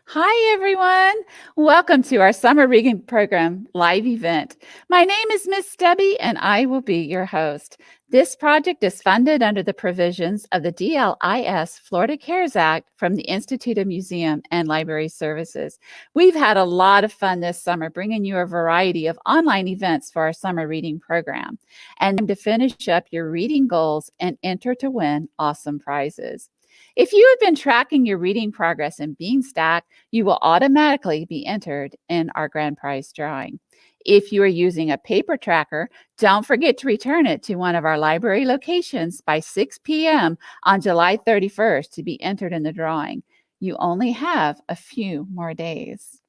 Hi, everyone. Welcome to our summer reading program live event. My name is Miss Debbie, and I will be your host. This project is funded under the provisions of the DLIS Florida CARES Act from the Institute of Museum and Library Services. We've had a lot of fun this summer bringing you a variety of online events for our summer reading program. And to finish up your reading goals and enter to win awesome prizes. If you have been tracking your reading progress in Beanstack, you will automatically be entered in our grand prize drawing. If you are using a paper tracker, don't forget to return it to one of our library locations by 6 p.m. on July 31st to be entered in the drawing. You only have a few more days.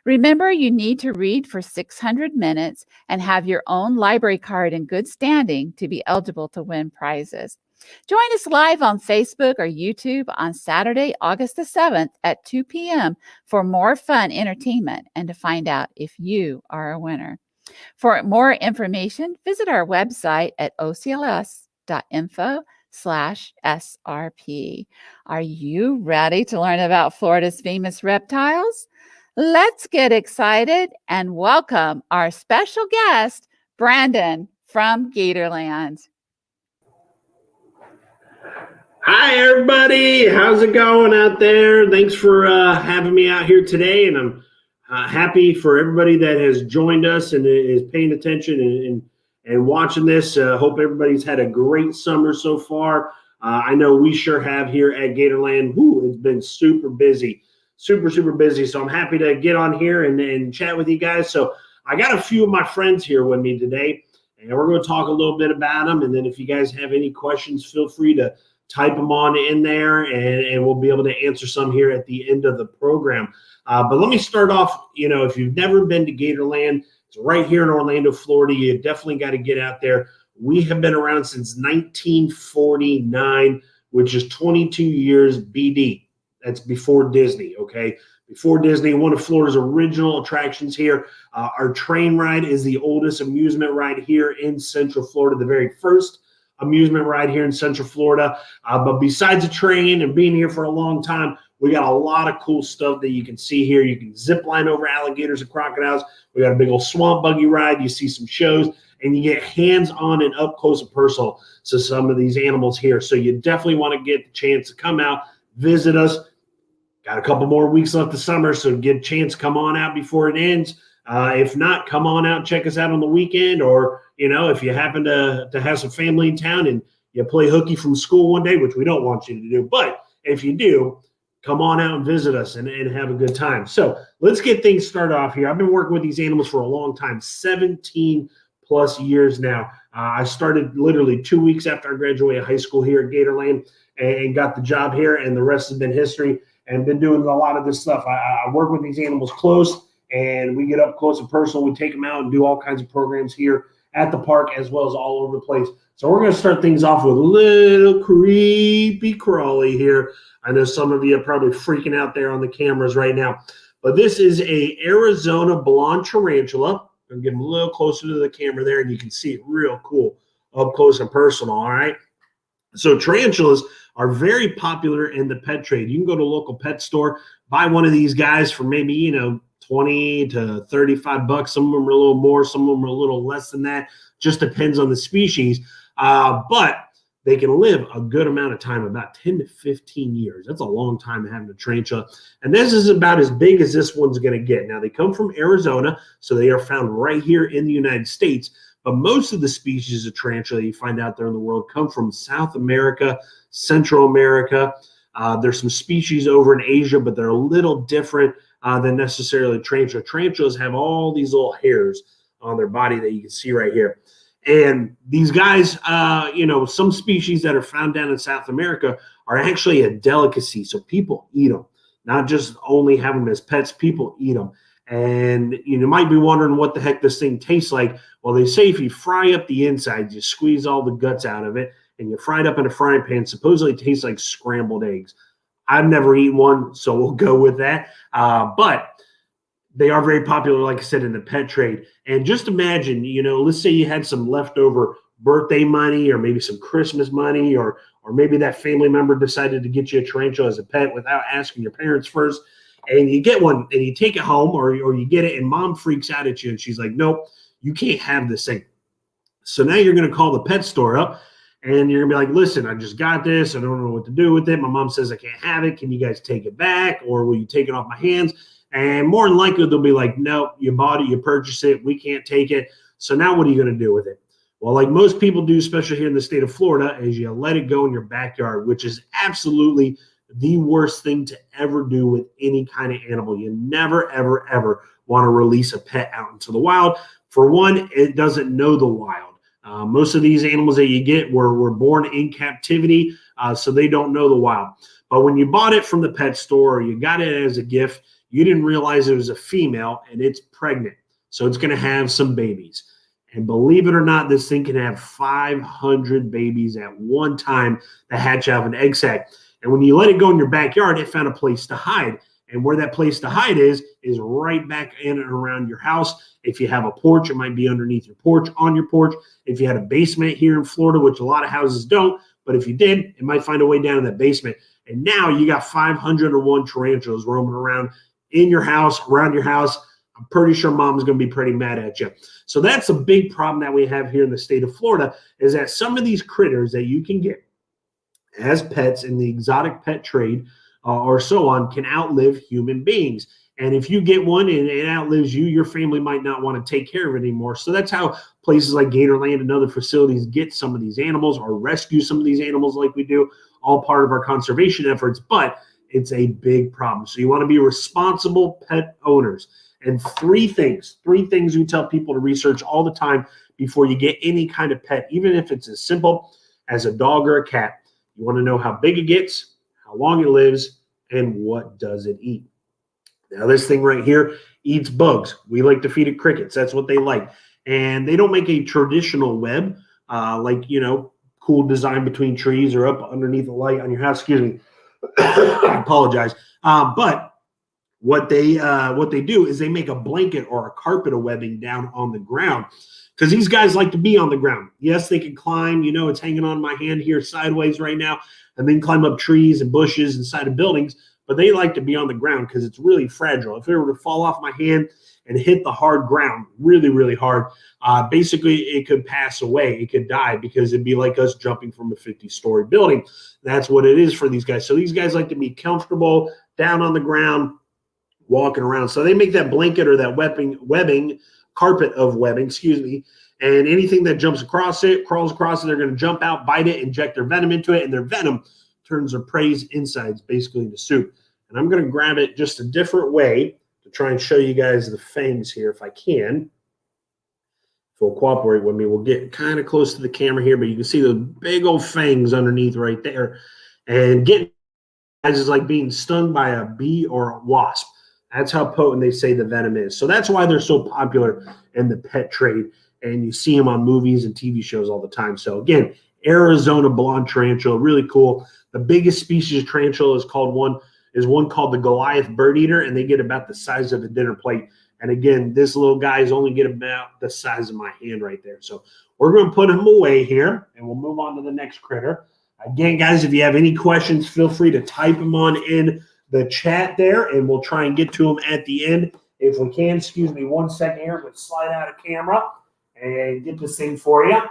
Remember, you need to read for 600 minutes and have your own library card in good standing to be eligible to win prizes. Join us live on Facebook or YouTube on Saturday, August the 7th at 2 p.m. for more fun entertainment and to find out if you are a winner. For more information, visit our website at ocls.info/SRP. Are you ready to learn about Florida's famous reptiles? Let's get excited and welcome our special guest, Brandon from Gatorland. Hi, everybody. How's it going out there? Thanks for having me out here today. And I'm happy for everybody that has joined us and is paying attention and watching this. Hope everybody's had a great summer so far. I know we sure have here at Gatorland. It's been super busy, super busy. So I'm happy to get on here and chat with you guys. So I got a few of my friends here with me today, and we're going to talk a little bit about them. And then if you guys have any questions, feel free to type them on in there, and we'll be able to answer some here at the end of the program. But let me start off, if you've never been to Gatorland, it's right here in Orlando, Florida. You definitely got to get out there. We have been around since 1949, which is 22 years BD. That's before Disney, okay? Before Disney, one of Florida's original attractions here. Our train ride is the oldest amusement ride here in Central Florida, the very first amusement ride here in Central Florida. But besides the train and being here for a long time, we got a lot of cool stuff that you can see here. You can zip line over alligators and crocodiles. We got a big old swamp buggy ride. You see some shows, and you get hands-on and up close and personal to some of these animals here. So you definitely want to get the chance to come out, visit us. Got a couple more weeks left of summer, so get a chance, come on out before it ends. If not, come on out, check us out on the weekend, or if you happen to have some family in town and you play hooky from school one day, which we don't want you to do, but if you do, come on out and visit us and have a good time. So let's get things started off here. I've been working with these animals for a long time, 17 plus years now. I started literally 2 weeks after I graduated high school here at Gatorland and got the job here, and the rest has been history, and been doing a lot of this stuff. I work with these animals close, and we get up close and personal. We take them out and do all kinds of programs here at the park as well as all over the place. So we're going to start things off with a little creepy crawly here. I know some of you are probably freaking out there on the cameras right now, but this is a Arizona blonde tarantula. I'm going to get them a little closer to the camera there, and you can see it real cool up close and personal, all right? So tarantulas are very popular in the pet trade. You can go to a local pet store, buy one of these guys for maybe, 20 to 35 bucks. Some of them are a little more, some of them are a little less than that. Just depends on the species. But they can live a good amount of time, about 10 to 15 years. That's a long time to have a tarantula. And this is about as big as this one's going to get. Now, they come from Arizona, so they are found right here in the United States. But most of the species of tarantula you find out there in the world come from South America, Central America. There's some species over in Asia, but they're a little different than necessarily tarantula. Tarantulas have all these little hairs on their body that you can see right here. And these guys, some species that are found down in South America are actually a delicacy. So people eat them, not just only have them as pets. People eat them. And you might be wondering what the heck this thing tastes like. Well, they say if you fry up the inside, you squeeze all the guts out of it, and you fry it up in a frying pan, supposedly it tastes like scrambled eggs. I've never eaten one, so we'll go with that. But they are very popular, like I said, in the pet trade. And just imagine, let's say you had some leftover birthday money or maybe some Christmas money, or maybe that family member decided to get you a tarantula as a pet without asking your parents first. and you get one and you take it home or you get it and mom freaks out at you and she's like, nope, you can't have this thing. So now you're going to call the pet store up and you're going to be like, listen, I just got this. I don't know what to do with it. My mom says I can't have it. Can you guys take it back or will you take it off my hands? And more than likely, they'll be like, no, you bought it, you purchased it, we can't take it. So now what are you going to do with it? Well, like most people do, especially here in the state of Florida, is you let it go in your backyard, which is absolutely the worst thing to ever do with any kind of animal. You never, ever, ever want to release a pet out into the wild. For one, it doesn't know the wild. Most of these animals that you get were born in captivity, so they don't know the wild. But when you bought it from the pet store or you got it as a gift, you didn't realize it was a female and it's pregnant. So it's going to have some babies. And believe it or not, this thing can have 500 babies at one time that hatch out of an egg sac. And when you let it go in your backyard, it found a place to hide. And where that place to hide is right back in and around your house. If you have a porch, it might be underneath your porch, on your porch. If you had a basement here in Florida, which a lot of houses don't, but if you did, it might find a way down in that basement. And now you got 501 tarantulas roaming around in your house, around your house. I'm pretty sure mom's going to be pretty mad at you. So that's a big problem that we have here in the state of Florida, is that some of these critters that you can get as pets in the exotic pet trade or so on can outlive human beings. And if you get one and it outlives you, your family might not want to take care of it anymore. So that's how places like Gatorland and other facilities get some of these animals or rescue some of these animals like we do, all part of our conservation efforts. But it's a big problem. So you want to be responsible pet owners. And three things we tell people to research all the time before you get any kind of pet, even if it's as simple as a dog or a cat. You want to know how big it gets, how long it lives, and what does it eat. Now, this thing right here eats bugs. We like to feed it crickets. That's what they like. And they don't make a traditional web, like, you know, cool design between trees or up underneath the light on your house. Excuse me. I apologize. But what they do is they make a blanket or a carpet of webbing down on the ground, because these guys like to be on the ground. Yes, they can climb. You know, it's hanging on my hand here sideways right now, and then climb up trees and bushes inside of buildings. But they like to be on the ground because it's really fragile. If it were to fall off my hand and hit the hard ground really, really hard, basically it could pass away. It could die because it'd be like us jumping from a 50-story building. That's what it is for these guys. So these guys like to be comfortable down on the ground, walking around. So they make that blanket or that webbing, carpet of webbing, excuse me, and anything that jumps across it, crawls across it, they're going to jump out, bite it, inject their venom into it, and their venom turns their prey's insides basically into soup. And I'm going to grab it just a different way to try and show you guys the fangs here if I can. If you'll cooperate with me, we'll get kind of close to the camera here, but you can see the big old fangs underneath right there. And getting guys is like being stung by a bee or a wasp. That's how potent they say the venom is. So that's why they're so popular in the pet trade. And you see them on movies and TV shows all the time. So again, Arizona blonde tarantula, really cool. The biggest species of tarantula is one called the Goliath bird eater, and they get about the size of a dinner plate. And again, this little guys only get about the size of my hand right there. So we're going to put him away here, and we'll move on to the next critter. Again, guys, if you have any questions, feel free to type them on in the chat there, and we'll try and get to them at the end if we can. Excuse me 1 second here. Let's slide out of camera and get this thing for you.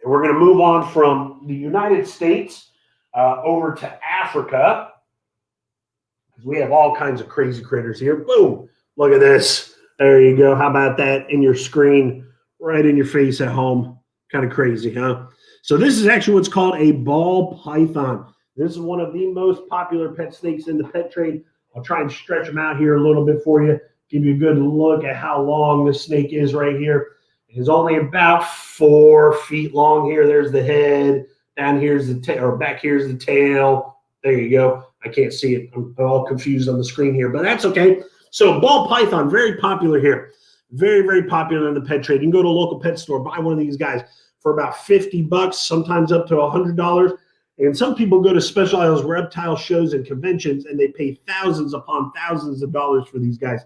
And we're going to move on from the United States over to Africa, because we have all kinds of crazy critters here. Boom! Look at this. There you go. How about that in your screen, right in your face at home? Kind of crazy, huh? So this is actually what's called a ball python. This is one of the most popular pet snakes in the pet trade. I'll try and stretch them out here a little bit for you, give you a good look at how long this snake is right here. It's only about 4 feet long here. There's the head. Down here's the tail, or back here's the tail. There you go. I can't see it. I'm all confused on the screen here, but that's okay. So ball python, very popular here. Very, very popular in the pet trade. You can go to a local pet store, buy one of these guys for about $50, sometimes up to $100. And some people go to specialized reptile shows and conventions, and they pay thousands upon thousands of dollars for these guys.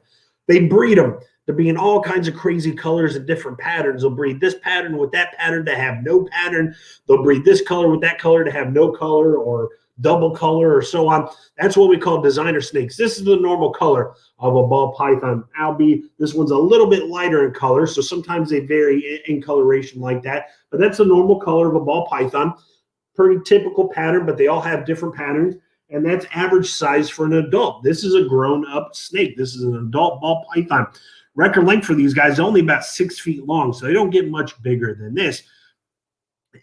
They breed them. They're being all kinds of crazy colors and different patterns. They'll breed this pattern with that pattern to have no pattern. They'll breed this color with that color to have no color or double color or so on. That's what we call designer snakes. This is the normal color of a ball python. Albeit this one's a little bit lighter in color, so sometimes they vary in coloration like that. But that's the normal color of a ball python. Pretty typical pattern, but they all have different patterns. And that's average size for an adult. This is a grown-up snake. This is an adult ball python. Record length for these guys is only about 6 feet long, so they don't get much bigger than this.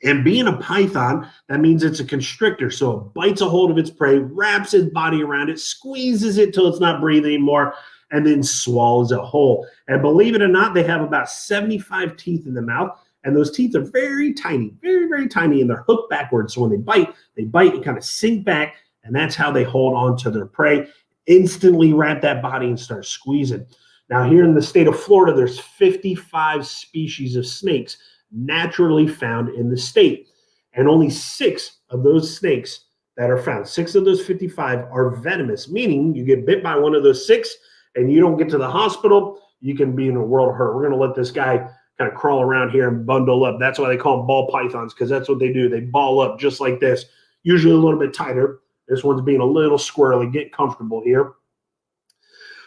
And being a python, that means it's a constrictor. So it bites a hold of its prey, wraps its body around it, squeezes it till it's not breathing anymore, and then swallows it whole. And believe it or not, they have about 75 teeth in the mouth. And those teeth are very tiny, very, very tiny, and they're hooked backwards. So when they bite and kind of sink back, and that's how they hold on to their prey, instantly wrap that body and start squeezing. Now, here in the state of Florida, there's 55 species of snakes naturally found in the state. And only 6 of those snakes that are found, 6 of those 55 are venomous, meaning you get bit by one of those 6 and you don't get to the hospital, you can be in a world of hurt. We're going to let this guy kind of crawl around here and bundle up. That's why they call them ball pythons, because that's what they do. They ball up just like this, usually a little bit tighter. This one's being a little squirrely. Get comfortable here.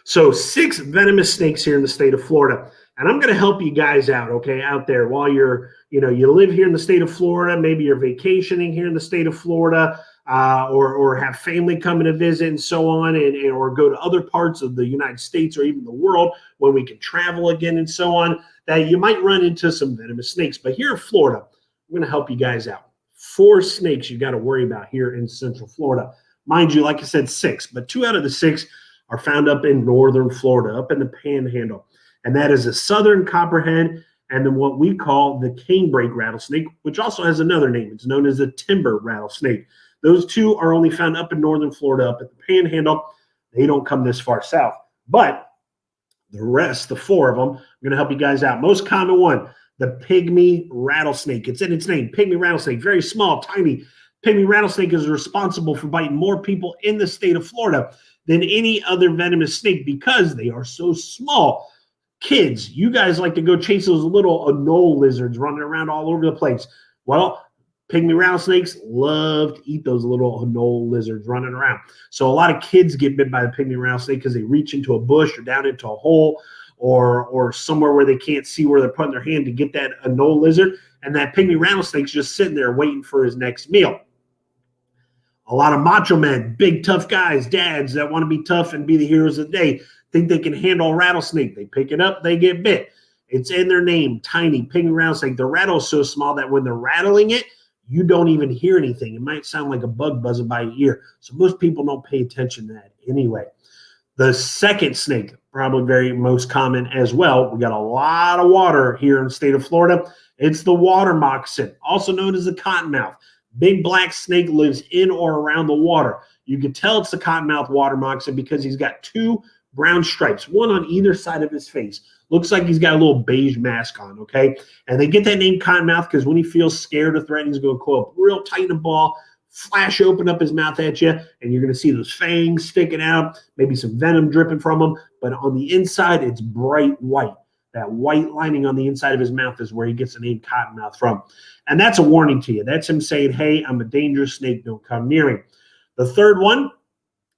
So 6 venomous snakes here in the state of Florida. And I'm going to help you guys out, okay, out there while you're, you live here in the state of Florida. Maybe you're vacationing here in the state of Florida, or have family coming to visit and so on, or go to other parts of the United States or even the world when we can travel again and so on, that you might run into some venomous snakes. But here in Florida, I'm going to help you guys out. 4 snakes you got to worry about here in Central Florida. Mind you, like I said, 6, but 2 out of the 6 are found up in northern Florida, up in the Panhandle. And that is the southern copperhead and then what we call the canebrake rattlesnake, which also has another name. It's known as the timber rattlesnake. Those 2 are only found up in northern Florida, up at the Panhandle. They don't come this far south. But the rest, the 4 of them, I'm going to help you guys out. Most common one, the pygmy rattlesnake. It's in its name, pygmy rattlesnake. Very small, tiny. Pygmy rattlesnake is responsible for biting more people in the state of Florida than any other venomous snake because they are so small. Kids, you guys like to go chase those little anole lizards running around all over the place. Well, pygmy rattlesnakes love to eat those little anole lizards running around. So a lot of kids get bit by the pygmy rattlesnake because they reach into a bush or down into a hole or somewhere where they can't see where they're putting their hand to get that anole lizard. And that pygmy rattlesnake's just sitting there waiting for his next meal. A lot of macho men, big tough guys, dads that want to be tough and be the heroes of the day, think they can handle a rattlesnake. They pick it up, they get bit. It's in their name, tiny, pygmy rattlesnake. The rattle is so small that when they're rattling it, you don't even hear anything. It might sound like a bug buzzing by your ear. So most people don't pay attention to that anyway. The second snake, probably very most common as well. We got a lot of water here in the state of Florida. It's the water moccasin, also known as the cottonmouth. Big black snake lives in or around the water. You can tell it's the cottonmouth water moccasin because he's got 2 brown stripes, one on either side of his face. Looks like he's got a little beige mask on, okay? And they get that name cottonmouth because when he feels scared or threatened, he's going to coil up real tight in a ball, flash open up his mouth at you, and you're going to see those fangs sticking out, maybe some venom dripping from them. But on the inside, it's bright white. That white lining on the inside of his mouth is where he gets the name cottonmouth from. And that's a warning to you. That's him saying, hey, I'm a dangerous snake. Don't come near me. The third one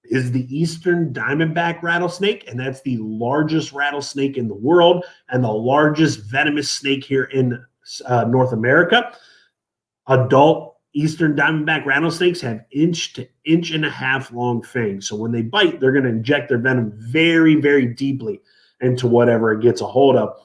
is the eastern diamondback rattlesnake, and that's the largest rattlesnake in the world and the largest venomous snake here in North America. Adult eastern diamondback rattlesnakes have 1 to 1.5 inch long fangs. So when they bite, they're going to inject their venom very, very deeply into whatever it gets a hold of.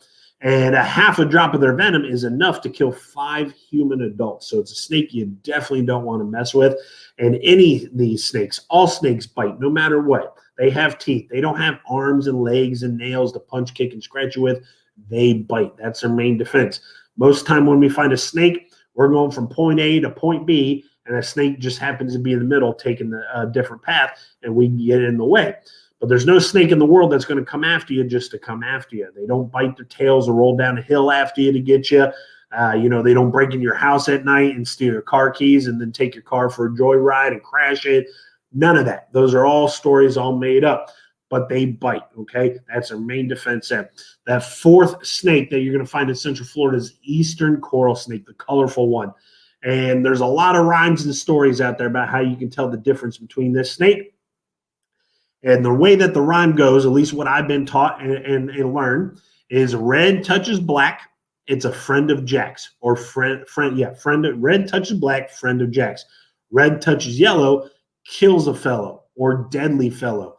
And a half a drop of their venom is enough to kill 5 human adults. So it's a snake you definitely don't want to mess with. And any of these snakes, all snakes bite, no matter what. They have teeth. They don't have arms and legs and nails to punch, kick, and scratch you with. They bite. That's their main defense. Most time when we find a snake, we're going from point A to point B, and a snake just happens to be in the middle taking a different path, and we get in the way. But there's no snake in the world that's going to come after you just to come after you. They don't bite their tails or roll down a hill after you to get you. They don't break in your house at night and steal your car keys and then take your car for a joyride and crash it. None of that. Those are all stories all made up. but they bite, okay? That's their main defense there. That fourth snake that you're going to find in Central Florida is eastern coral snake, the colorful one. And there's a lot of rhymes and stories out there about how you can tell the difference between this snake. And the way that the rhyme goes, at least what I've been taught and learned, is red touches black, it's a friend of Jack's. Or friend, red touches black, friend of Jack's. Red touches yellow, kills a fellow or deadly fellow.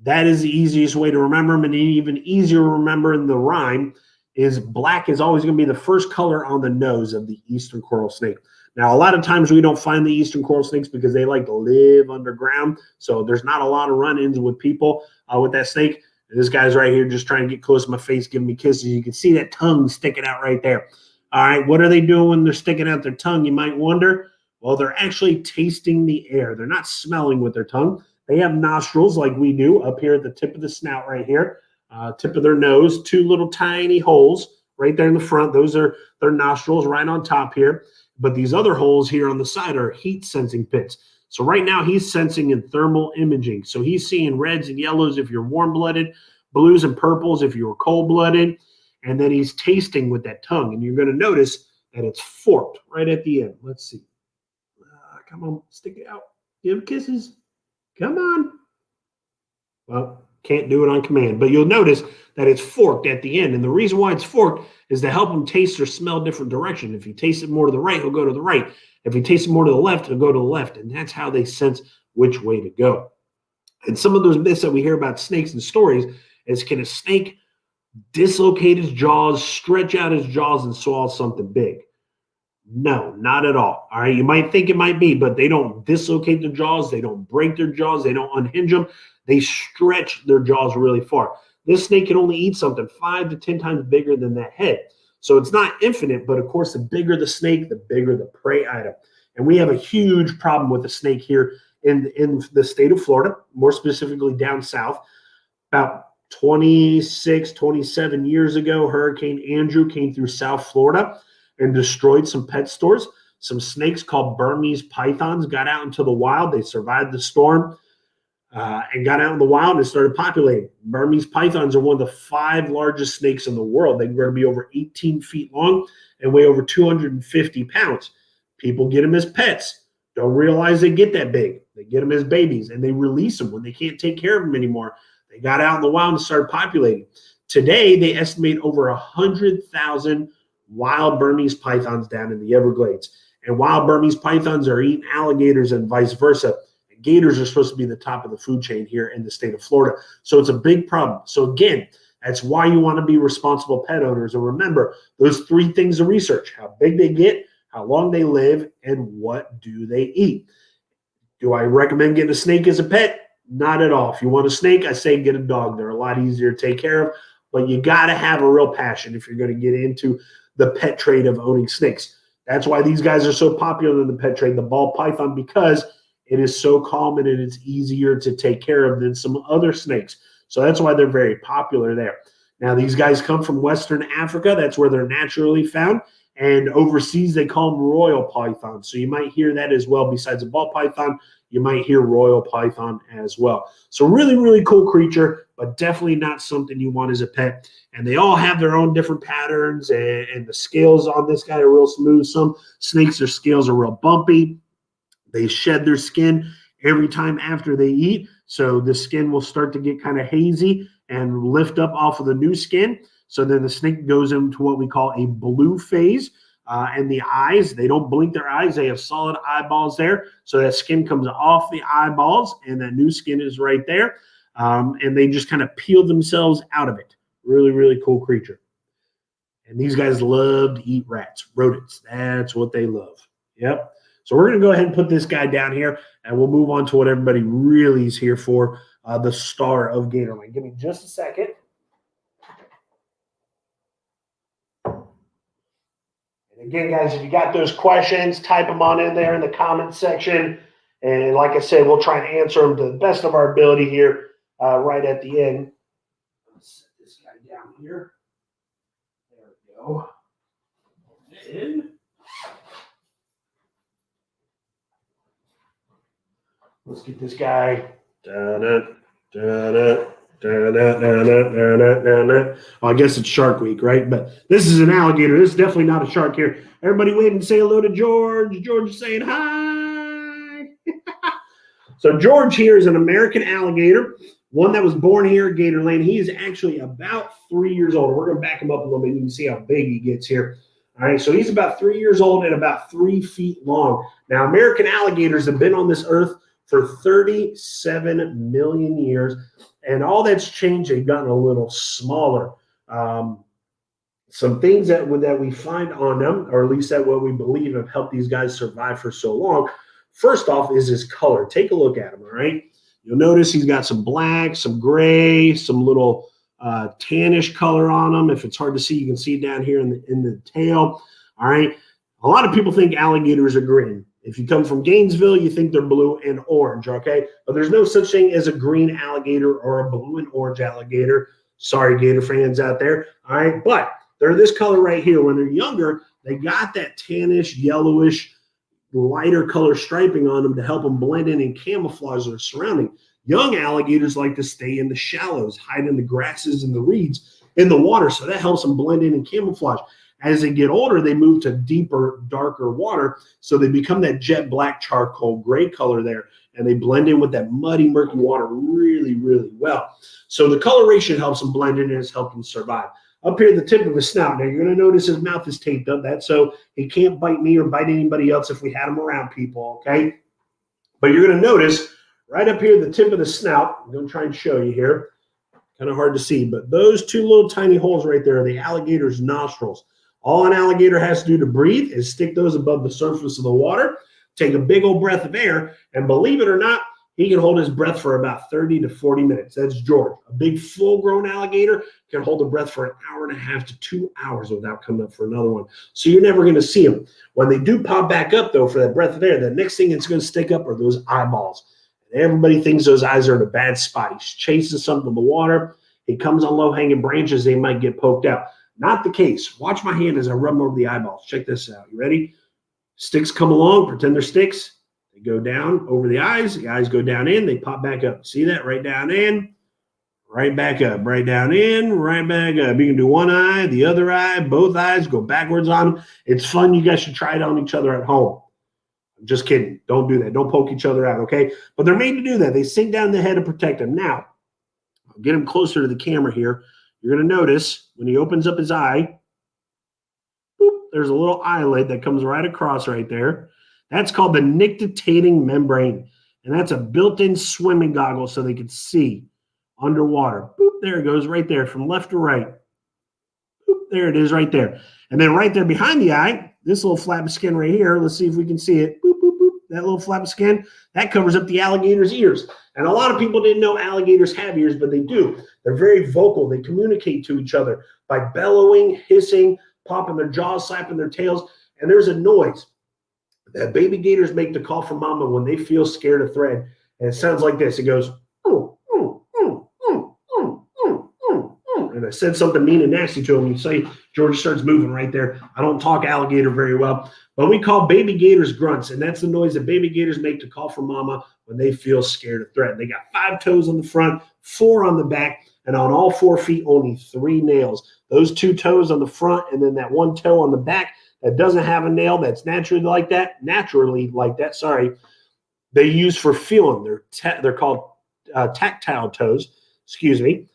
That is the easiest way to remember them, and even easier to remember in the rhyme is black is always going to be the first color on the nose of the eastern coral snake. Now, a lot of times we don't find the eastern coral snakes because they like to live underground, so there's not a lot of run-ins with people with that snake. And this guy's right here just trying to get close to my face, giving me kisses. You can see that tongue sticking out right there. All right, what are they doing when they're sticking out their tongue, you might wonder? Well, they're actually tasting the air. They're not smelling with their tongue. They have nostrils like we do up here at the tip of the snout right here, tip of their nose, two little tiny holes right there in the front. Those are their nostrils right on top here. But these other holes here on the side are heat sensing pits. So right now he's sensing in thermal imaging. So he's seeing reds and yellows if you're warm-blooded, blues and purples if you're cold-blooded, and then he's tasting with that tongue. And you're going to notice that it's forked right at the end. Let's see. Come on, stick it out. Give kisses. Come on. Well, can't do it on command, but you'll notice that it's forked at the end. And the reason why it's forked is to help him taste or smell different direction. If you taste it more to the right, he'll go to the right. If you taste it more to the left, he'll go to the left. And that's how they sense which way to go. And some of those myths that we hear about snakes and stories is, can a snake dislocate his jaws, stretch out his jaws, and swallow something big? No, not at all. All right. You might think it might be, but they don't dislocate their jaws. They don't break their jaws. They don't unhinge them. They stretch their jaws really far. This snake can only eat something 5 to 10 times bigger than that head. So it's not infinite, but of course, the bigger the snake, the bigger the prey item. And we have a huge problem with the snake here in the state of Florida, more specifically down south. About 26, 27 years ago, Hurricane Andrew came through South Florida and destroyed some pet stores. Some snakes called Burmese Pythons got out into the wild. They survived the storm and got out in the wild and started populating. Burmese Pythons are one of the 5 largest snakes in the world. They're going to be over 18 feet long and weigh over 250 pounds. People get them as pets. Don't realize they get that big. They get them as babies and they release them when they can't take care of them anymore. They got out in the wild and started populating. Today, they estimate over 100,000 wild Burmese pythons down in the Everglades. And wild Burmese pythons are eating alligators and vice versa. And gators are supposed to be the top of the food chain here in the state of Florida. So it's a big problem. So again, that's why you want to be responsible pet owners. And remember, those 3 things of research: how big they get, how long they live, and what do they eat. Do I recommend getting a snake as a pet? Not at all. If you want a snake, I say get a dog. They're a lot easier to take care of. But you got to have a real passion if you're going to get into the pet trade of owning snakes. That's why these guys are so popular in the pet trade, the ball python, because it is so common and it's easier to take care of than some other snakes. So that's why they're very popular there. Now, these guys come from Western Africa. That's where they're naturally found. And overseas, they call them royal pythons. So you might hear that as well. Besides a ball python, you might hear royal python as well. So really, really cool creature, but definitely not something you want as a pet. And they all have their own different patterns, and the scales on this guy are real smooth. Some snakes, their scales are real bumpy. They shed their skin every time after they eat. So the skin will start to get kind of hazy and lift up off of the new skin. So then the snake goes into what we call a blue phase. And the eyes, they don't blink their eyes. They have solid eyeballs there. So that skin comes off the eyeballs and that new skin is right there. And they just kind of peel themselves out of it. Really, really cool creature. And these guys love to eat rats, rodents. That's what they love. Yep. So we're going to go ahead and put this guy down here, and we'll move on to what everybody really is here for, the star of Gatorland. Give me just a second. And again, guys, if you got those questions, type them on in there in the comments section. And like I said, we'll try and answer them to the best of our ability here right at the end. Let's set this guy down here. There we go. And let's get this guy. Da-da, da-da. Well, I guess it's Shark Week, right? But this is an alligator. This is definitely not a shark here. Everybody wave and say hello to George. George is saying hi. So George here is an American alligator, one that was born here at Gatorland. He is actually about 3 years old. We're going to back him up a little bit. You can see how big he gets here. All right, so he's about 3 years old and about 3 feet long. Now, American alligators have been on this earth for 37 million years, and all that's changed. They've gotten a little smaller. Some things that we find on them, or at least that what we believe have helped these guys survive for so long. First off is his color. Take a look at him, all right? You'll notice he's got some black, some gray, some little tannish color on him. If it's hard to see, you can see it down here in the tail, all right? A lot of people think alligators are green. If you come from Gainesville, you think they're blue and orange, okay? But there's no such thing as a green alligator or a blue and orange alligator. Sorry, Gator fans out there, all right? But they're this color right here. When they're younger, they got that tannish, yellowish, lighter color striping on them to help them blend in and camouflage their surrounding. Young alligators like to stay in the shallows, hide in the grasses and the reeds in the water, so that helps them blend in and camouflage. As they get older, they move to deeper, darker water, so they become that jet black, charcoal, gray color there, and they blend in with that muddy, murky water really, really well. So the coloration helps them blend in and has helped them survive. Up here at the tip of his snout, now you're going to notice his mouth is taped up. That's so he can't bite me or bite anybody else if we had him around people, okay? But you're going to notice right up here at the tip of the snout, I'm going to try and show you here. Kind of hard to see, but those two little tiny holes right there are the alligator's nostrils. All an alligator has to do to breathe is stick those above the surface of the water, take a big old breath of air, and believe it or not, he can hold his breath for about 30 to 40 minutes. That's George. A big full-grown alligator can hold a breath for an hour and a half to 2 hours without coming up for another one. So you're never going to see them. When they do pop back up, though, for that breath of air, the next thing it's going to stick up are those eyeballs. And everybody thinks those eyes are in a bad spot. He's chasing something in the water. He comes on low-hanging branches. They might get poked out. Not the case. Watch my hand as I rub over the eyeballs. Check this out. You ready? Sticks come along. Pretend they're sticks. They go down over the eyes go down in, they pop back up. See that? Right down in, right back up, right down in, right back up. You can do one eye, the other eye, both eyes, go backwards on them. It's fun. You guys should try it on each other at home. I'm just kidding. Don't do that. Don't poke each other out, okay? But they're made to do that. They sink down the head to protect them. Now, I'll get him closer to the camera here. You're going to notice when he opens up his eye, boop, there's a little eyelid that comes right across right there. That's called the nictitating membrane, and that's a built-in swimming goggle so they can see underwater. Boop, there it goes right there from left to right. Boop, there it is right there. And then right there behind the eye, this little flap of skin right here, let's see if we can see it. Boop, boop, boop, that little flap of skin, that covers up the alligator's ears. And a lot of people didn't know alligators have ears, but they do. They're very vocal. They communicate to each other by bellowing, hissing, popping their jaws, slapping their tails, and there's a noise that baby gators make to call for mama when they feel scared or threatened. And it sounds like this. It goes, and I said something mean and nasty to him. You say George starts moving right there. I don't talk alligator very well, but we call baby gators grunts, and that's the noise that baby gators make to call for mama when they feel scared or threatened. They got 5 toes on the front, 4 on the back, and on all 4 feet, only 3 nails. Those 2 toes on the front, and then that 1 toe on the back that doesn't have a nail that's naturally like that, they use for feeling. They're called tactile toes. Excuse me,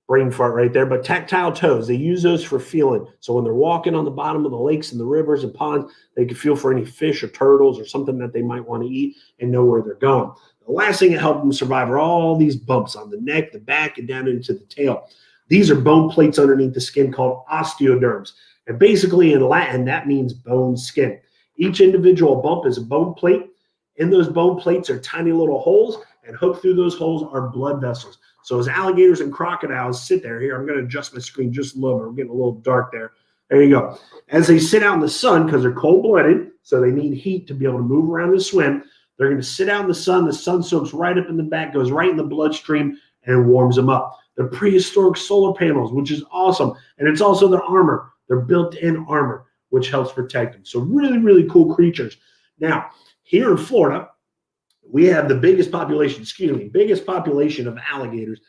brain fart right there. But tactile toes, they use those for feeling. So when they're walking on the bottom of the lakes and the rivers and ponds, they can feel for any fish or turtles or something that they might want to eat and know where they're going. The last thing that helped them survive are all these bumps on the neck, the back, and down into the tail. These are bone plates underneath the skin called osteoderms. And basically in Latin, that means bone skin. Each individual bump is a bone plate. In those bone plates are tiny little holes, and hooked through those holes are blood vessels. So as alligators and crocodiles sit there, here, I'm going to adjust my screen just a little bit. I'm getting a little dark there. There you go. As they sit out in the sun, because they're cold-blooded, so they need heat to be able to move around and swim, they're going to sit out in the sun. The sun soaks right up in the back, goes right in the bloodstream, and warms them up. They're prehistoric solar panels, which is awesome. And it's also their armor. They're built-in armor, which helps protect them. So really, really cool creatures. Now, here in Florida, we have the biggest population of alligators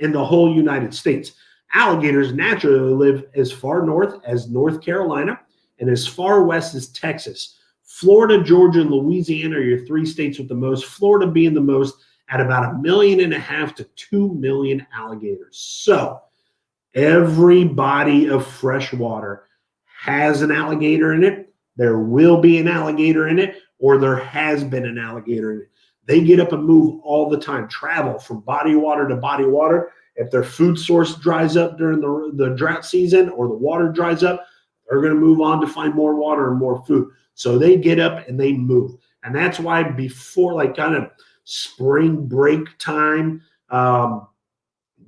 in the whole United States. Alligators naturally live as far north as North Carolina and as far west as Texas. Florida, Georgia, and Louisiana are your 3 states with the most, Florida being the most at about 1.5 million to 2 million alligators. So every body of fresh water has an alligator in it. There will be an alligator in it, or there has been an alligator in it. They get up and move all the time, travel from body water to body water. If their food source dries up during the drought season or the water dries up, they're going to move on to find more water and more food. So they get up and they move. And that's why before like kind of spring break time,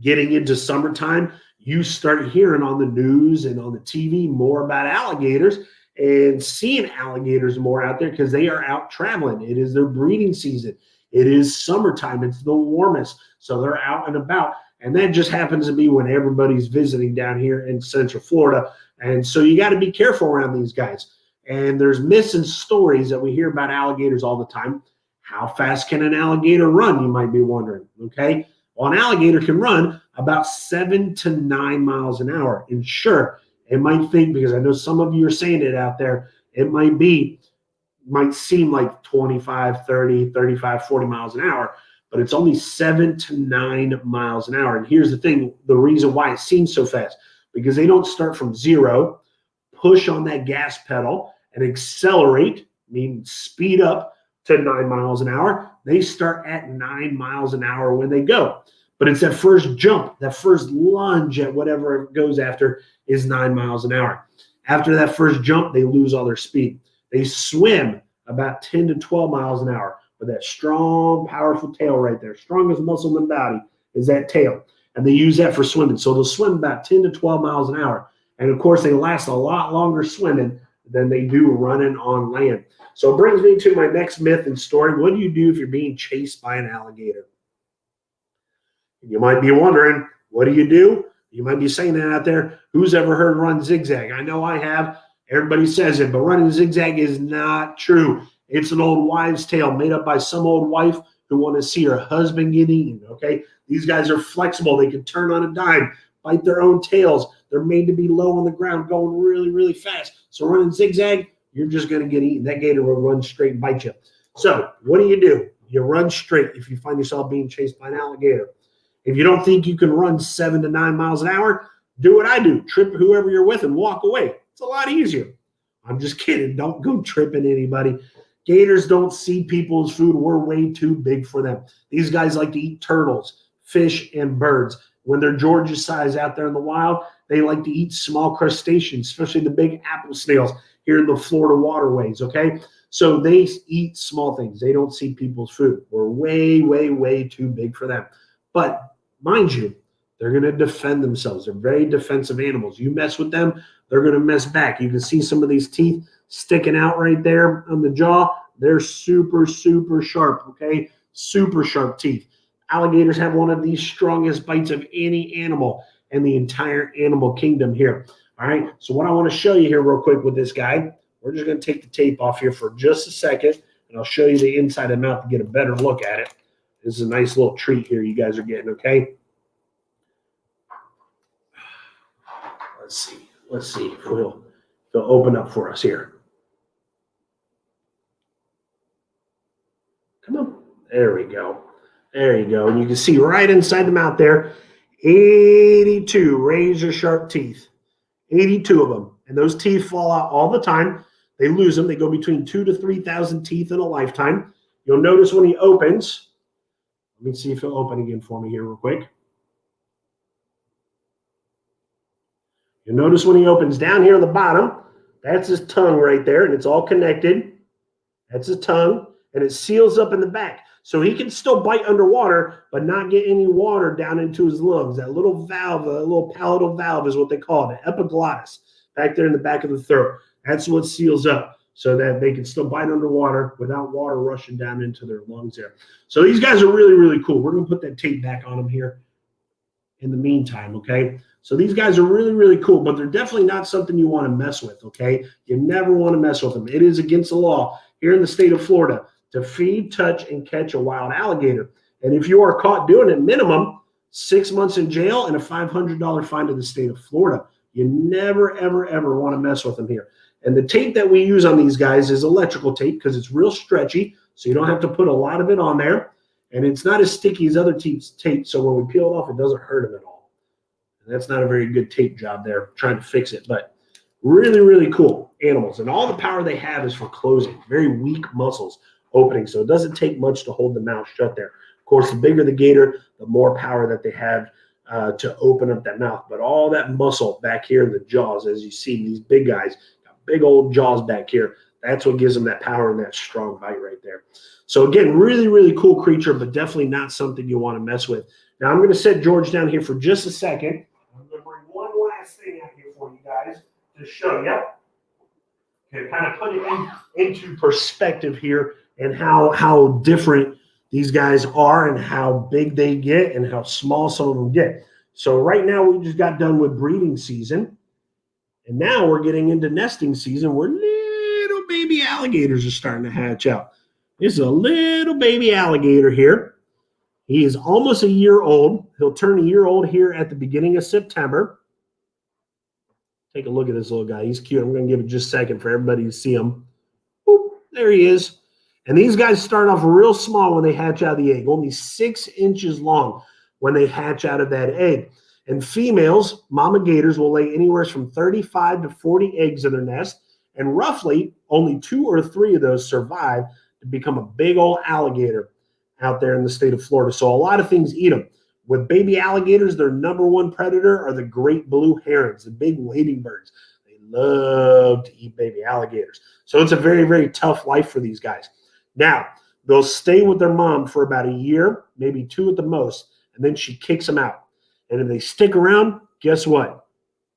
getting into summertime, you start hearing on the news and on the TV more about alligators and seeing alligators more out there because they are out traveling. It is their breeding season. It is summertime. It's the warmest. So they're out and about. And that just happens to be when everybody's visiting down here in Central Florida. And so you got to be careful around these guys. And there's myths and stories that we hear about alligators all the time. How fast can an alligator run, you might be wondering, okay? Well, an alligator can run about 7 to 9 miles an hour. And sure, it might think, because I know some of you are saying it out there, it might seem like 25, 30, 35, 40 miles an hour, but it's only 7 to 9 miles an hour. And here's the thing, the reason why it seems so fast, because they don't start from zero, push on that gas pedal and accelerate, meaning speed up to 9 miles an hour. They start at 9 miles an hour when they go. But it's that first jump, that first lunge at whatever it goes after is 9 miles an hour. After that first jump, they lose all their speed. They swim about 10 to 12 miles an hour with that strong, powerful tail right there. Strongest muscle in the body is that tail. And they use that for swimming. So they'll swim about 10 to 12 miles an hour. And of course, they last a lot longer swimming than they do running on land. So it brings me to my next myth and story. What do you do if you're being chased by an alligator? You might be wondering, what do you do? You might be saying that out there. Who's ever heard run zigzag? I know I have. Everybody says it, but running zigzag is not true. It's an old wives' tale made up by some old wife who want to see her husband get eaten, okay? These guys are flexible. They can turn on a dime, bite their own tails. They're made to be low on the ground, going really, really fast. So running zigzag, you're just going to get eaten. That gator will run straight and bite you. So what do? You run straight if you find yourself being chased by an alligator. If you don't think you can run 7 to 9 miles an hour, do what I do. Trip whoever you're with and walk away. It's a lot easier. I'm just kidding. Don't go tripping anybody. Gators don't see people's food. We're way too big for them. These guys like to eat turtles, fish, and birds. When they're Georgia size out there in the wild, they like to eat small crustaceans, especially the big apple snails here in the Florida waterways, okay? So they eat small things. They don't see people's food. We're way, way, way too big for them. But mind you, they're going to defend themselves. They're very defensive animals. You mess with them, they're going to mess back. You can see some of these teeth sticking out right there on the jaw. They're super, super sharp, okay? Super sharp teeth. Alligators have one of the strongest bites of any animal in the entire animal kingdom here. All right, so what I want to show you here real quick with this guy, we're just going to take the tape off here for just a second, and I'll show you the inside of the mouth to get a better look at it. This is a nice little treat here you guys are getting, okay? Let's see if he'll open up for us here. Come on. There we go. There you go. And you can see right inside the mouth there, 82 razor sharp teeth. 82 of them. And those teeth fall out all the time. They lose them. They go between 2,000 to 3,000 teeth in a lifetime. You'll notice when he opens, let me see if he'll open again for me here real quick. You'll notice when he opens down here on the bottom, that's his tongue right there, and it's all connected. That's his tongue, and it seals up in the back. So he can still bite underwater, but not get any water down into his lungs. That little valve, a little palatal valve is what they call it, an epiglottis, back there in the back of the throat. That's what seals up so that they can still bite underwater without water rushing down into their lungs there. So these guys are really, really cool. We're going to put that tape back on them here in the meantime, okay? So these guys are really, really cool, but they're definitely not something you want to mess with, okay? You never want to mess with them. It is against the law here in the state of Florida to feed, touch, and catch a wild alligator. And if you are caught doing it, minimum 6 months in jail and a $500 fine to the state of Florida. You never, ever, ever want to mess with them here. And the tape that we use on these guys is electrical tape because it's real stretchy, so you don't have to put a lot of it on there. And it's not as sticky as other tape, so when we peel it off, it doesn't hurt them at all. And that's not a very good tape job there, trying to fix it. But really, really cool animals. And all the power they have is for closing. Very weak muscles opening, so it doesn't take much to hold the mouth shut there. Of course, the bigger the gator, the more power that they have to open up that mouth. But all that muscle back here in the jaws, as you see, these big guys, got big old jaws back here. That's what gives them that power and that strong bite right there. So again, really, really cool creature, but definitely not something you want to mess with. Now I'm going to set George down here for just a second. I'm going to bring one last thing out here for you guys to show you. Okay, kind of put it into perspective here and how different these guys are and how big they get and how small some of them get. So right now we just got done with breeding season, and now we're getting into nesting season where little baby alligators are starting to hatch out. This is a little baby alligator here. He is almost a year old. He'll turn a year old here at the beginning of September. Take a look at this little guy. He's cute. I'm going to give it just a second for everybody to see him. Boop, there he is. And these guys start off real small when they hatch out of the egg, only 6 inches long when they hatch out of that egg. And females, mama gators, will lay anywhere from 35 to 40 eggs in their nest, and roughly only 2 or 3 of those survive to become a big old alligator out there in the state of Florida. So a lot of things eat them. With baby alligators, their number one predator are the great blue herons, the big wading birds. They love to eat baby alligators. So it's a very, very tough life for these guys. Now, they'll stay with their mom for about a year, maybe 2 at the most, and then she kicks them out. And if they stick around, guess what?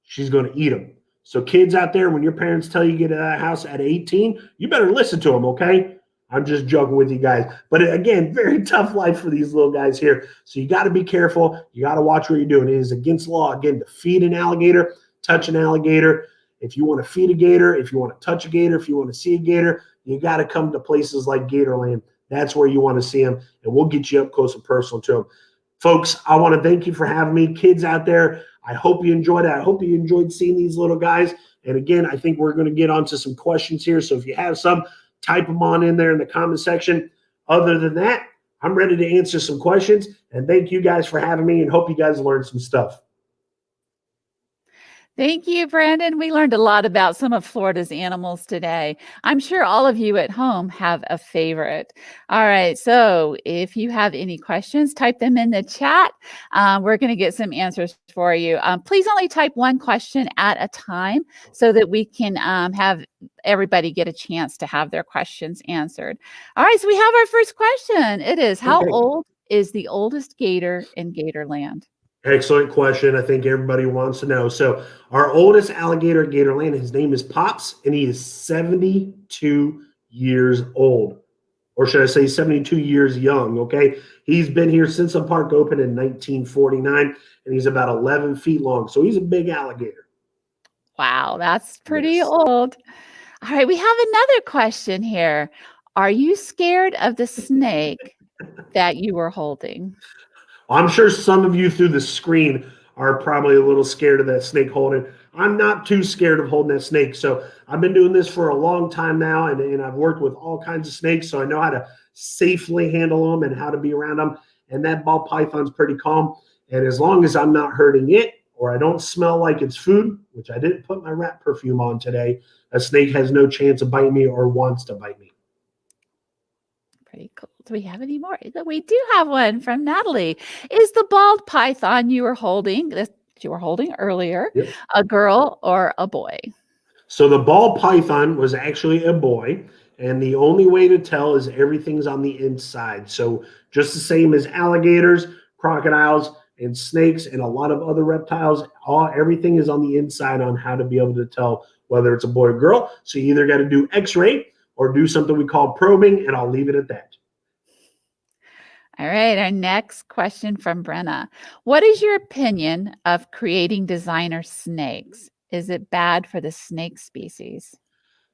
She's going to eat them. So kids out there, when your parents tell you to get out of the house at 18, you better listen to them, okay? I'm just joking with you guys. But again, very tough life for these little guys here. So you got to be careful. You got to watch what you're doing. It is against law, again, to feed an alligator, touch an alligator. If you want to feed a gator, if you want to touch a gator, if you want to see a gator, you got to come to places like Gatorland. That's where you want to see them, and we'll get you up close and personal to them. Folks, I want to thank you for having me. Kids out there, I hope you enjoyed it. I hope you enjoyed seeing these little guys. And again, I think we're going to get onto some questions here. So if you have some, type them on in there in the comment section. Other than that, I'm ready to answer some questions. And thank you guys for having me, and hope you guys learned some stuff. Thank you, Brandon. We learned a lot about some of Florida's animals today. I'm sure all of you at home have a favorite. All right, so if you have any questions, type them in the chat. We're going to get some answers for you. Please only type one question at a time so that we can have everybody get a chance to have their questions answered. All right, so we have our first question. It is, how old is the oldest gator in Gatorland? Excellent question. I think everybody wants to know. So our oldest alligator in Gatorland, his name is Pops, and he is 72 years old. Or should I say 72 years young, okay? He's been here since the park opened in 1949, and he's about 11 feet long. So he's a big alligator. Wow, that's pretty old. All right, we have another question here. Are you scared of the snake that you were holding? I'm sure some of you through the screen are probably a little scared of that snake holding. I'm not too scared of holding that snake. So I've been doing this for a long time now, and I've worked with all kinds of snakes, so I know how to safely handle them and how to be around them. And that ball python's pretty calm. And as long as I'm not hurting it, or I don't smell like it's food, which I didn't put my rat perfume on today, a snake has no chance of biting me or wants to bite me. Pretty cool. Do we have any more? We do have one from Natalie. Is the bald python you were holding, that you were holding earlier, a girl or a boy? So the ball python was actually a boy, and the only way to tell is everything's on the inside. So just the same as alligators, crocodiles, and snakes, and a lot of other reptiles, everything is on the inside on how to be able to tell whether it's a boy or girl. So you either got to do x-ray or do something we call probing, and I'll leave it at that. All right, our next question from Brenna. What is your opinion of creating designer snakes? Is it bad for the snake species?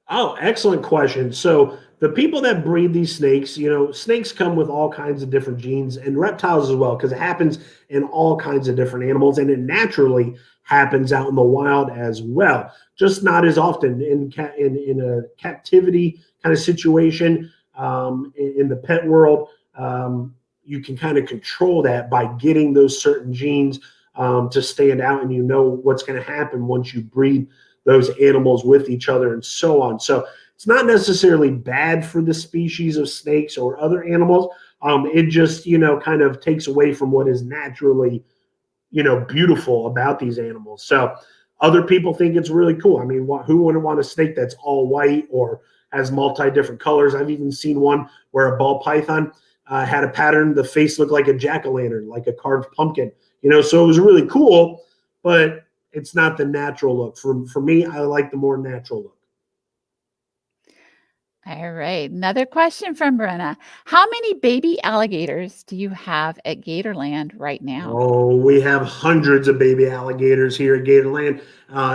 Oh, excellent question. So the people that breed these snakes, snakes come with all kinds of different genes and reptiles as well, because it happens in all kinds of different animals and it naturally happens out in the wild as well. Just not as often in a captivity kind of situation in the pet world. You can kind of control that by getting those certain genes to stand out, and you know what's going to happen once you breed those animals with each other and so on. So it's not necessarily bad for the species of snakes or other animals. It just, kind of takes away from what is naturally, beautiful about these animals. So other people think it's really cool. I mean, who wouldn't want a snake that's all white or has multi-different colors? I've even seen one where a ball python had a pattern. The face looked like a jack-o'-lantern, like a carved pumpkin, so it was really cool, but it's not the natural look. For me, I like the more natural look. All right. Another question from Brenna. How many baby alligators do you have at Gatorland right now? Oh, we have hundreds of baby alligators here at Gatorland.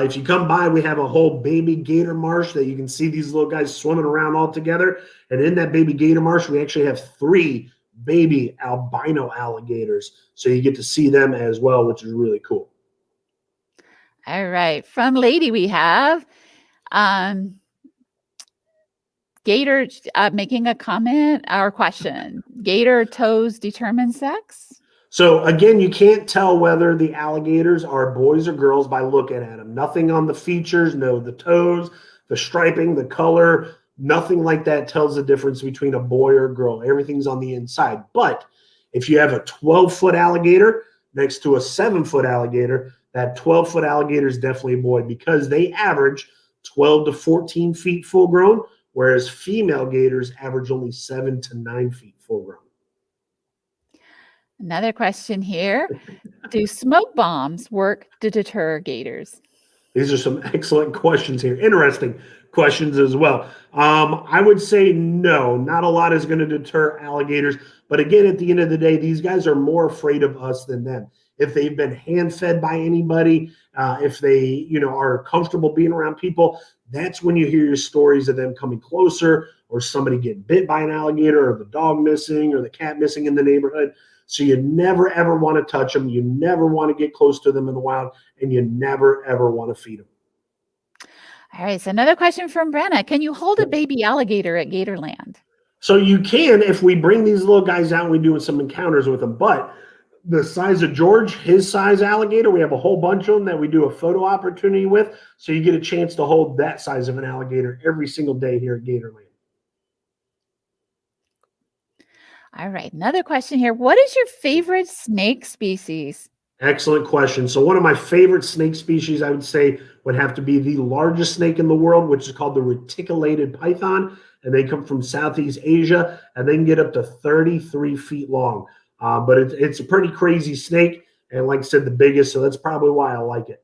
If you come by, we have a whole baby gator marsh that you can see these little guys swimming around all together. And in that baby gator marsh, we actually have 3 baby albino alligators. So you get to see them as well, which is really cool. All right. From Lady, we have Gator making a comment or question. Gator toes determine sex? So again, you can't tell whether the alligators are boys or girls by looking at them. Nothing on the features, the toes, the striping, the color, nothing like that tells the difference between a boy or a girl. Everything's on the inside. But if you have a 12-foot alligator next to a 7-foot alligator, that 12-foot alligator is definitely a boy because they average 12 to 14 feet full grown, whereas female gators average only 7 to 9 feet full grown. Another question here. Do smoke bombs work to deter gators? These are some excellent questions here. Interesting questions as well. I would say no, not a lot is going to deter alligators. But again, at the end of the day, these guys are more afraid of us than them. If they've been hand-fed by anybody, if they, are comfortable being around people, that's when you hear your stories of them coming closer or somebody getting bit by an alligator or the dog missing or the cat missing in the neighborhood. So you never, ever want to touch them. You never want to get close to them in the wild, and you never, ever want to feed them. All right. So another question from Brenna. Can you hold a baby alligator at Gatorland? So you can if we bring these little guys out and we do some encounters with them. But the size of George, his size alligator, we have a whole bunch of them that we do a photo opportunity with. So you get a chance to hold that size of an alligator every single day here at Gatorland. All right. Another question here. What is your favorite snake species? Excellent question. So one of my favorite snake species, I would say, would have to be the largest snake in the world, which is called the reticulated python. And they come from Southeast Asia, and they can get up to 33 feet long. But it's a pretty crazy snake. And like I said, the biggest. So that's probably why I like it.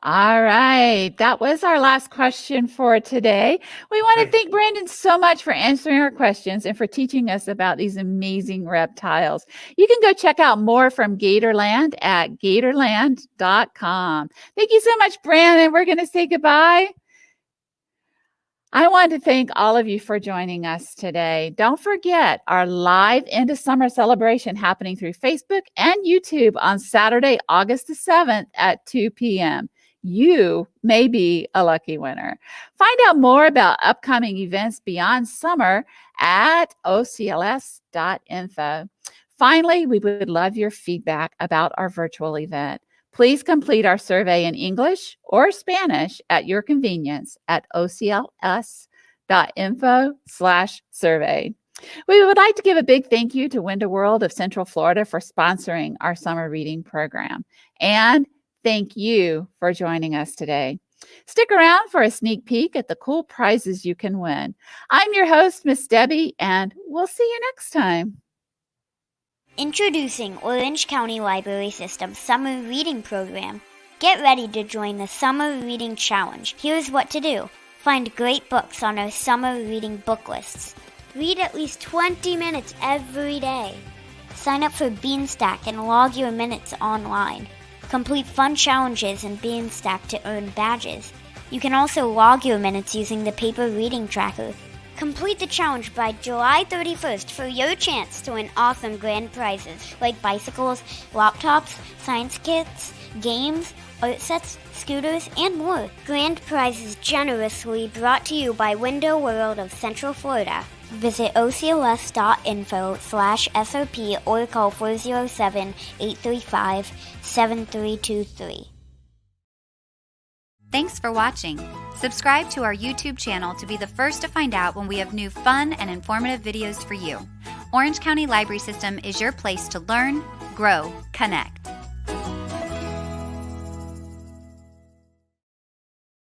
All right. That was our last question for today. We want to thank Brandon so much for answering our questions and for teaching us about these amazing reptiles. You can go check out more from Gatorland at Gatorland.com. Thank you so much, Brandon. We're going to say goodbye. I want to thank all of you for joining us today. Don't forget our live end of summer celebration happening through Facebook and YouTube on Saturday, August the 7th at 2 p.m. You may be a lucky winner. Find out more about upcoming events beyond summer at ocls.info. Finally, we would love your feedback about our virtual event. Please complete our survey in English or Spanish at your convenience at ocls.info/survey. We would like to give a big thank you to Window World of Central Florida for sponsoring our summer reading program. And thank you for joining us today. Stick around for a sneak peek at the cool prizes you can win. I'm your host, Miss Debbie, and we'll see you next time. Introducing Orange County Library System Summer Reading Program. Get ready to join the Summer Reading Challenge. Here's what to do. Find great books on our summer reading book lists. Read at least 20 minutes every day. Sign up for Beanstack and log your minutes online. Complete fun challenges in Beanstack to earn badges. You can also log your minutes using the paper reading tracker. Complete the challenge by July 31st for your chance to win awesome grand prizes like bicycles, laptops, science kits, games, art sets, scooters, and more. Grand prizes generously brought to you by Window World of Central Florida. Visit ocls.info/SOP or call 407-835-7323. Thanks for watching. Subscribe to our YouTube channel to be the first to find out when we have new fun and informative videos for you. Orange County Library System is your place to learn, grow, connect.